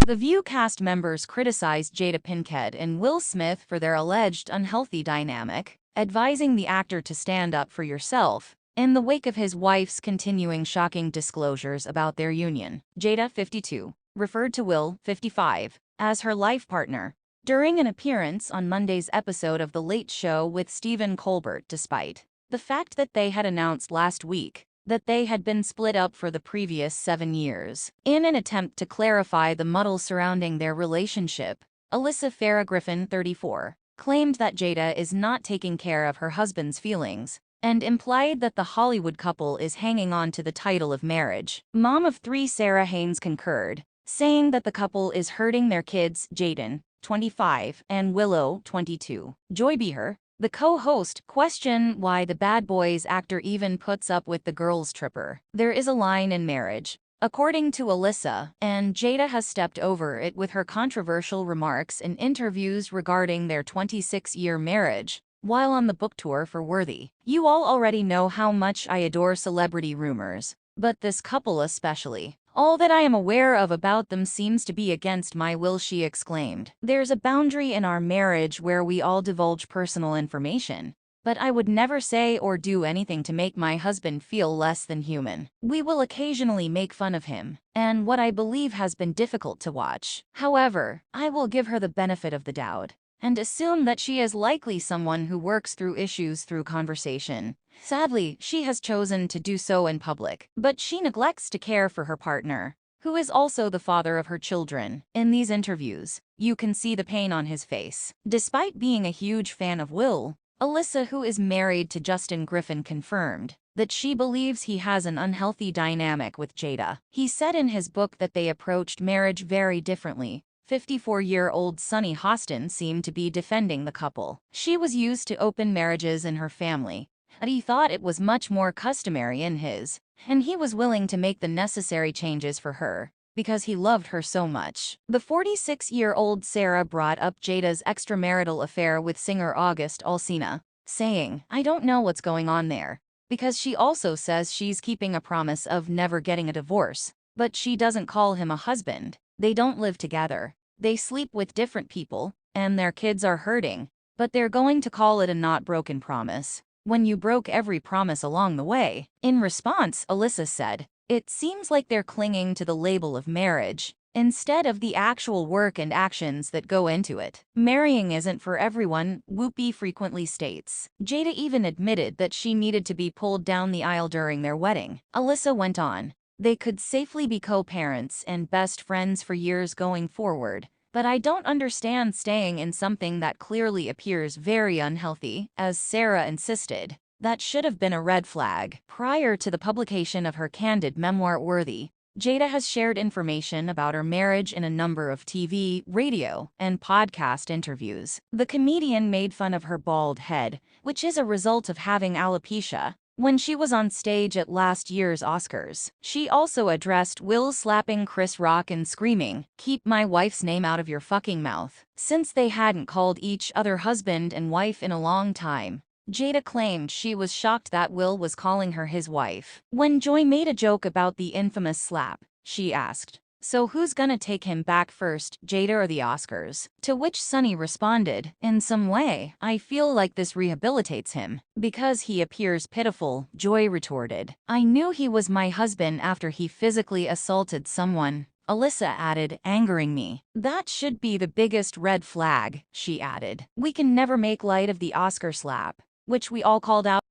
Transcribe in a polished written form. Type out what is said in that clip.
The View cast members criticized Jada Pinkett and Will Smith for their alleged unhealthy dynamic, advising the actor to stand up for yourself in the wake of his wife's continuing shocking disclosures about their union. Jada, 52, referred to Will, 55, as her life partner during an appearance on Monday's episode of The Late Show with Stephen Colbert, despite the fact that they had announced last week that they had been split up for the previous 7 years. In an attempt to clarify the muddle surrounding their relationship, Alyssa Farah Griffin, 34, claimed that Jada is not taking care of her husband's feelings, and implied that the Hollywood couple is hanging on to the title of marriage. Mom of 3 Sarah Haynes concurred, saying that the couple is hurting their kids, Jaden, 25, and Willow, 22. Joy Behar, the co-host, questioned why the Bad Boys actor even puts up with the girls' tripper. There is a line in marriage, according to Alyssa, and Jada has stepped over it with her controversial remarks in interviews regarding their 26-year marriage while on the book tour for Worthy. You all already know how much I adore celebrity rumors, but this couple especially. All that I am aware of about them seems to be against my will, she exclaimed. There's a boundary in our marriage where we all divulge personal information, but I would never say or do anything to make my husband feel less than human. We will occasionally make fun of him, and what I believe has been difficult to watch. However, I will give her the benefit of the doubt and assume that she is likely someone who works through issues through conversation. Sadly, she has chosen to do so in public, but she neglects to care for her partner, who is also the father of her children. In these interviews, you can see the pain on his face. Despite being a huge fan of Will, Alyssa, who is married to Justin Griffin, confirmed that she believes he has an unhealthy dynamic with Jada. He said in his book that they approached marriage very differently. 54-year-old Sunny Hostin seemed to be defending the couple. She was used to open marriages in her family, but he thought it was much more customary in his, and he was willing to make the necessary changes for her because he loved her so much. The 46-year-old Sarah brought up Jada's extramarital affair with singer August Alsina, saying, "I don't know what's going on there, because she also says she's keeping a promise of never getting a divorce, but she doesn't call him a husband. They don't live together. They sleep with different people, and their kids are hurting, but they're going to call it a not broken promise when you broke every promise along the way." In response, Alyssa said, "It seems like they're clinging to the label of marriage instead of the actual work and actions that go into it. Marrying isn't for everyone," Whoopi frequently states. Jada even admitted that she needed to be pulled down the aisle during their wedding. Alyssa went on, "They could safely be co-parents and best friends for years going forward, but I don't understand staying in something that clearly appears very unhealthy." As Sarah insisted, that should have been a red flag. Prior to the publication of her candid memoir Worthy, Jada has shared information about her marriage in a number of TV, radio, and podcast interviews. The comedian made fun of her bald head, which is a result of having alopecia, when she was on stage at last year's Oscars. She also addressed Will slapping Chris Rock and screaming, "Keep my wife's name out of your fucking mouth," since they hadn't called each other husband and wife in a long time. Jada claimed she was shocked that Will was calling her his wife. When Joy made a joke about the infamous slap, she asked, "So who's gonna take him back first, Jada or the Oscars?" To which Sunny responded, "In some way, I feel like this rehabilitates him, because he appears pitiful." Joy retorted, "I knew he was my husband after he physically assaulted someone." Alyssa added, "Angering me. That should be the biggest red flag," she added. "We can never make light of the Oscar slap, which we all called out